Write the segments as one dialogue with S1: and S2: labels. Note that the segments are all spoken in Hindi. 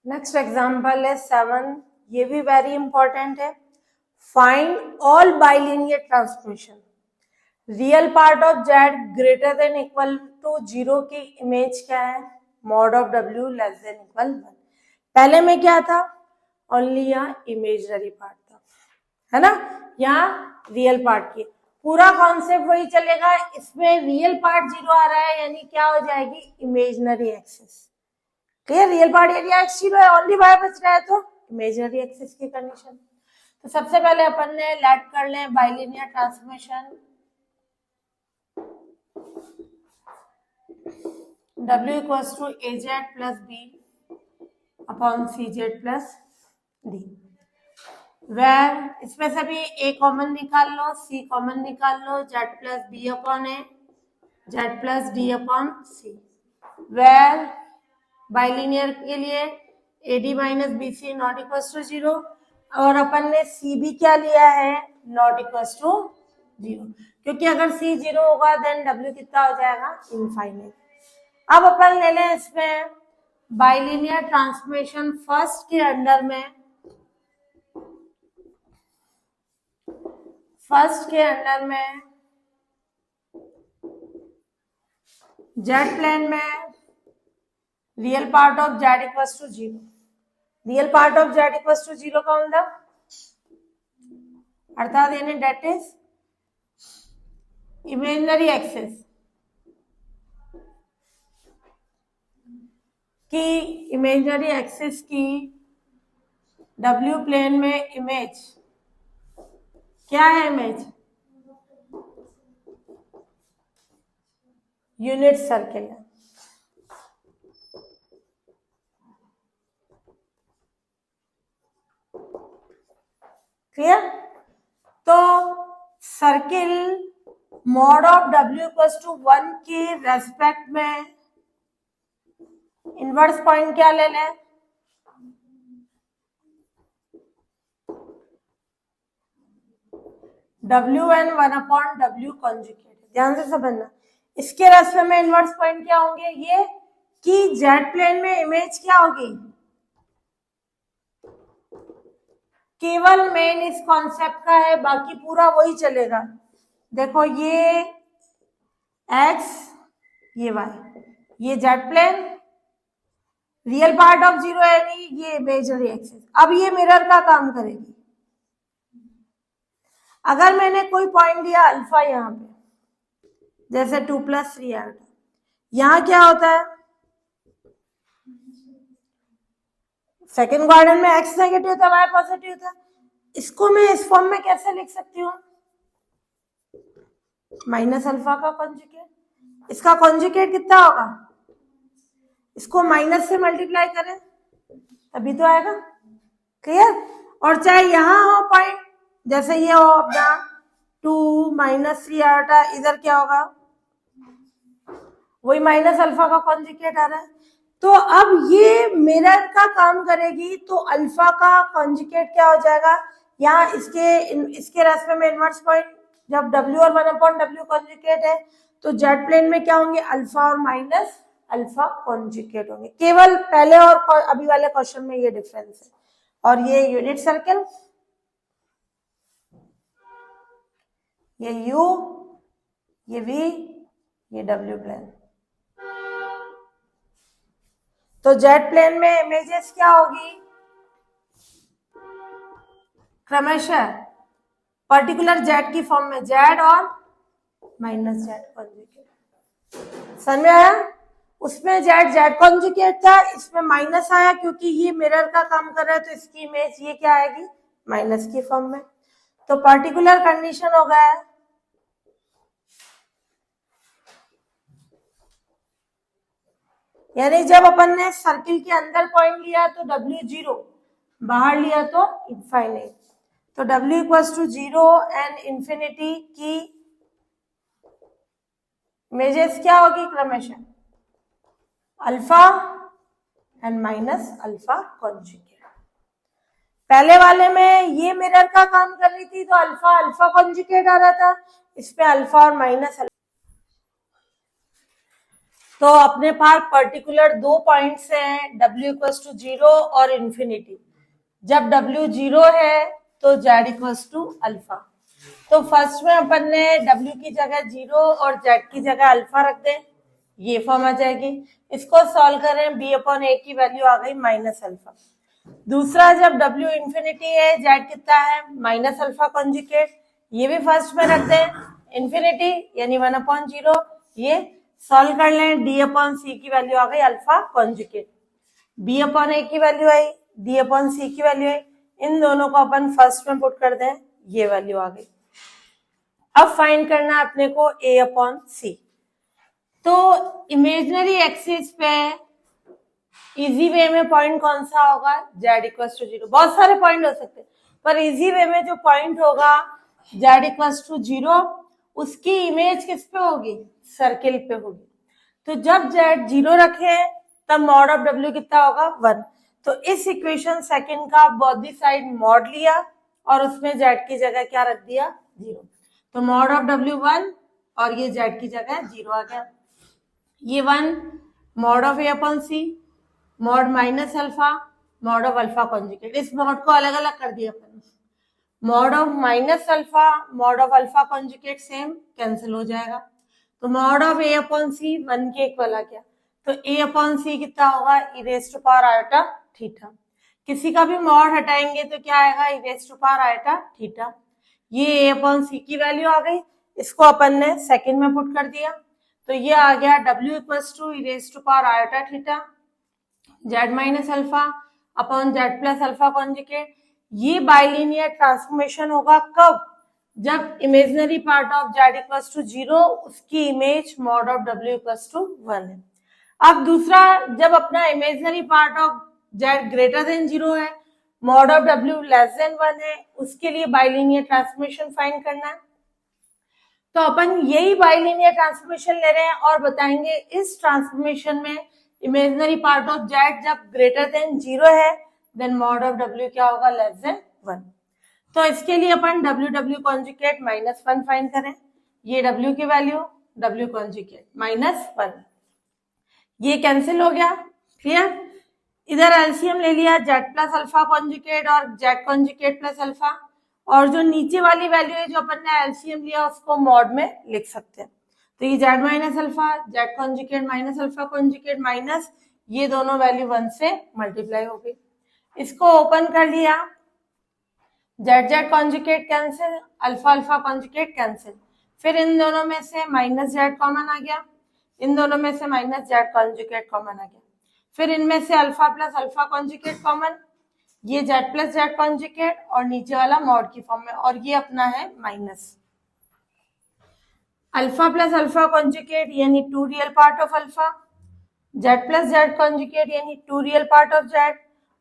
S1: नेक्स्ट एग्जाम्पल है 7, ये भी वेरी इंपॉर्टेंट है। Find all bilinear transformation, real part of z greater than equal to 0 की इमेज क्या है, मॉड ऑफ डब्ल्यू लेस देन इक्वल 1। पहले में क्या था, ओनली यहाँ इमेजनरी पार्ट था, है ना, यहाँ रियल पार्ट की पूरा कॉन्सेप्ट वही चलेगा। इसमें रियल पार्ट 0 आ रहा है यानी क्या हो जाएगी, imaginary axis. Clear, real part area x 0 है, ओनली वाई बच रहा है तो इमेजनरी एक्सिस की कंडीशन। तो सबसे पहले अपन ने लेट कर लें bilinear transformation W equals to AZ plus B upon CZ plus D, where इसमें से भी A कॉमन निकाल लो, C कॉमन निकाल लो, Z plus B upon A, Z plus D upon C, where bilinear के लिए AD minus BC not equals to 0 और अपन ने CB क्या लिया है, नॉट इक्वल्स टू 0, क्योंकि अगर C 0 होगा देन W कितना हो जाएगा, इनफाइनाइट। अब अपन ले लें इसमें बाइलिनियर ट्रांसफॉर्मेशन फर्स्ट के अंडर में, जेड प्लेन में real part of z equals to 0, real part of z equals to 0 का मतलब अर्थात यानी डेट इज इमेजिनरी एक्सिस की, इमेजिनरी एक्सिस की डब्ल्यू प्लेन में इमेज क्या है, इमेज यूनिट सर्किल है। क्लियर, तो सर्किल मॉड ऑफ डब्ल्यू इक्वल्स टू 1 के रेस्पेक्ट में इनवर्स पॉइंट क्या ले लें, WN 1 अपॉन W कॉन्जुगेट। ध्यान से समझना, इसके रेस्पेक्ट में इनवर्स पॉइंट क्या होंगे, ये कि जेड प्लेन में इमेज क्या होगी, केवल मेन इस कॉन्सेप्ट का है, बाकी पूरा वही चलेगा। देखो ये x, ये y, ये z plane, real part of 0 है नहीं, ये इमेजिनरी एक्सिस। अब ये मिरर का काम करेगी। अगर मैंने कोई पॉइंट दिया अल्फा यहाँ पे, जैसे 2 + 3 है, यहाँ क्या होता है, सेकेंड क्वाड्रेंट में x नेगेटिव था, y पॉजिटिव था। इसको मैं इस फॉर्म में कैसे लिख सकती हूँ, माइनस अल्फा का कॉन्जुगेट। इसका कॉन्जुगेट कितना होगा, इसको माइनस से मल्टीप्लाई करें तभी तो आएगा। क्लियर, और चाहे यहां हो पॉइंट, जैसे ये हो अपना 2 - 3 आटा, इधर क्या होगा, वही माइनस अल्फा का कॉन्जुगेट आ रहा है। तो अब ये मिरर का काम करेगी, तो अल्फा का कॉन्जुगेट क्या हो जाएगा, यहाँ इसके रेस्पेक्ट में इनवर्स पॉइंट, जब W और 1 अपॉन W कॉन्जुगेट है तो जेड प्लेन में क्या होंगे, अल्फा और माइनस अल्फा कॉन्जुगेट होंगे। केवल पहले और अभी वाले क्वेश्चन में ये डिफरेंस है। और ये यूनिट सर्कल, ये U, ये V, ये W प्लेन। तो जेड प्लेन में इमेजेस क्या होगी, क्रमशः पर्टिकुलर जेड की फॉर्म में जेड और माइनस जेड कॉन्जुगेट। समझ में आया, उसमें जेड कॉन्जुगेट था, इसमें माइनस आया क्योंकि ये मिरर का काम कर रहा है, तो इसकी इमेज ये क्या आएगी, माइनस की फॉर्म में। तो पर्टिकुलर कंडीशन हो गया है, यानी जब अपन ने सर्किल के अंदर पॉइंट लिया तो W 0, बाहर लिया तो इनफाइनाइट। तो W equals to 0 and infinity की इमेजेस क्या होगी, क्रमशः alpha and minus alpha conjugate. पहले वाले में ये मिरर का काम कर रही थी तो अल्फा अल्फा कॉन्जुगेट आ रहा था, इसमें अल्फा और माइनस। तो अपने पास पर्टिकुलर दो पॉइंट्स हैं, W इक्वल्स टू 0 और इंफिनिटी। जब W 0 है तो Z इक्वल्स टू अल्फा। तो फर्स्ट में अपन ने W की जगह 0 और Z की जगह अल्फा रख दें, ये फॉर्म आ जाएगी। इसको सॉल्व करें, B/A की वैल्यू आ गई माइनस अल्फा। दूसरा, जब W इंफिनिटी है, Z कितना है माइनस अल्फा कॉन्जुगेट, ये भी फर्स्ट में रख दें, इंफिनिटी यानी 1/0, ये सॉल्व कर लें, D/C की वैल्यू आ गई अल्फा कॉन्जुगेट, B/A की वैल्यू आई, D/C की वैल्यू आई, इन दोनों को अपन फर्स्ट में पुट कर दें, ये वैल्यू आ गई। अब फाइंड करना है अपने को A/C। तो इमेजिनरी एक्सिस पे इजी वे में पॉइंट कौन सा होगा, Z इक्वल्स टू 0। बहुत सारे पॉइंट हो सकते हैं, पर इजी वे में जो पॉइंट होगा Z इक्वल्स टू 0, उसकी इमेज किस पे होगी, सर्किल पे होगी। तो जब Z 0 रखे तब मॉड ऑफ W कितना होगा 1। तो इस इक्वेशन सेकंड का बोथ द साइड मॉड लिया और उसमें Z की जगह क्या रख दिया 0। तो मॉड ऑफ W 1 और ये Z की जगह 0 आ गया। ये 1 mod of A/C, mod minus alpha, mod of alpha conjugate. इस मॉड को अलग अलग कर दिया अपन, mod of minus alpha, mod of alpha conjugate same cancel हो जाएगा। तो मॉड ऑफ A/C 1 के इक्वल आ गया। तो A/C कितना होगा, e raise to power iota theta. किसी का भी मॉड हटाएंगे तो क्या आएगा, e raise to power iota theta. ये A/C की वैल्यू आ गई, इसको अपन ने सेकंड में पुट कर दिया। तो ये आ गया W equals to e raise to power iota theta Z minus alpha upon Z plus alpha conjugate. ये बाइलिनियर ट्रांसफॉर्मेशन होगा कब, जब imaginary part of Z equals to 0, उसकी image mod of W equals to 1 है। अब दूसरा, जब अपना imaginary part of Z greater than 0 है, mod of W less than 1 है, उसके लिए बाइलिनियर ट्रांसफॉर्मेशन फाइंड करना है। तो अपन यही बाइलिनियर ट्रांसफॉर्मेशन ले रहे हैं और बताएंगे इस ट्रांसफॉर्मेशन में इमेजिनरी पार्ट ऑफ Z जब ग्रेटर देन 0 है, देन मॉड ऑफ W क्या होगा, लेस देन 1। तो इसके लिए अपन W कॉन्जुगेट -1 फाइंड करें। ये W की वैल्यू, W कॉन्जुगेट -1, ये कैंसिल हो गया, क्लियर। इधर एलसीएम ले लिया, Z प्लस अल्फा कॉन्जुगेट और Z कॉन्जुगेट प्लस अल्फा, और जो नीचे वाली वैल्यू है जो अपन ने एलसीएम लिया उसको मॉड में लिख सकते हैं। तो ये Z minus alpha, Z conjugate minus alpha conjugate minus, ये दोनों वैल्यू 1 से मल्टीप्लाई हो गई। इसको ओपन कर लिया, Z conjugate cancel, alpha alpha conjugate cancel, फिर इन दोनों में से माइनस Z कॉमन आ गया, इन दोनों में से माइनस Z कॉन्जुगेट कॉमन आ गया, फिर इनमें से alpha plus alpha conjugate common, ये Z प्लस Z कॉन्जुगेट और नीचे वाला मॉड की फॉर्म में, और ये अपना है minus alpha plus alpha conjugate यानी 2 real part of alpha, Z plus Z conjugate यानी 2 रियल पार्ट ऑफ Z,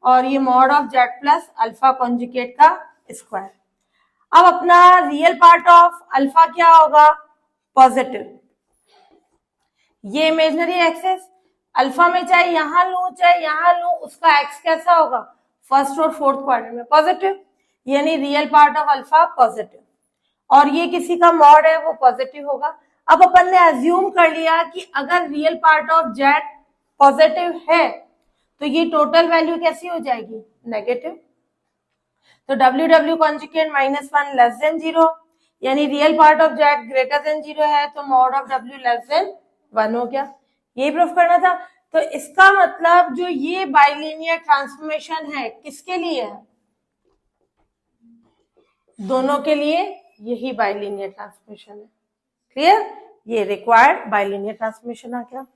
S1: और ये mod of Z plus alpha conjugate का स्क्वायर। अब अपना रियल पार्ट ऑफ अल्फा क्या होगा, पॉजिटिव। ये इमेजिनरी एक्सिस अल्फा में चाहे यहां लूं चाहे यहां लूं, उसका एक्स कैसा होगा, फर्स्ट और फोर्थ क्वाड्रेंट में पॉजिटिव, यानी real part of alpha positive, और ये किसी का मॉड है वो पॉजिटिव होगा। अब अपन ने अज्यूम कर लिया कि अगर real part of Z positive है तो ये टोटल वैल्यू कैसी हो जाएगी, नेगेटिव। तो W कॉन्जुगेट -1 लेस देन 0, यानी real part of Z greater than 0 है, तो mod of W less than 1 हो गया। यही प्रूफ करना था। तो इसका मतलब जो ये बाइलिनियर ट्रांसफॉर्मेशन है किसके लिए है, दोनों के लिए यही बाइलिनियर ट्रांसफॉर्मेशन है, क्लियर। ये रिक्वायर्ड बाइलिनियर ट्रांसफॉर्मेशन आ गया।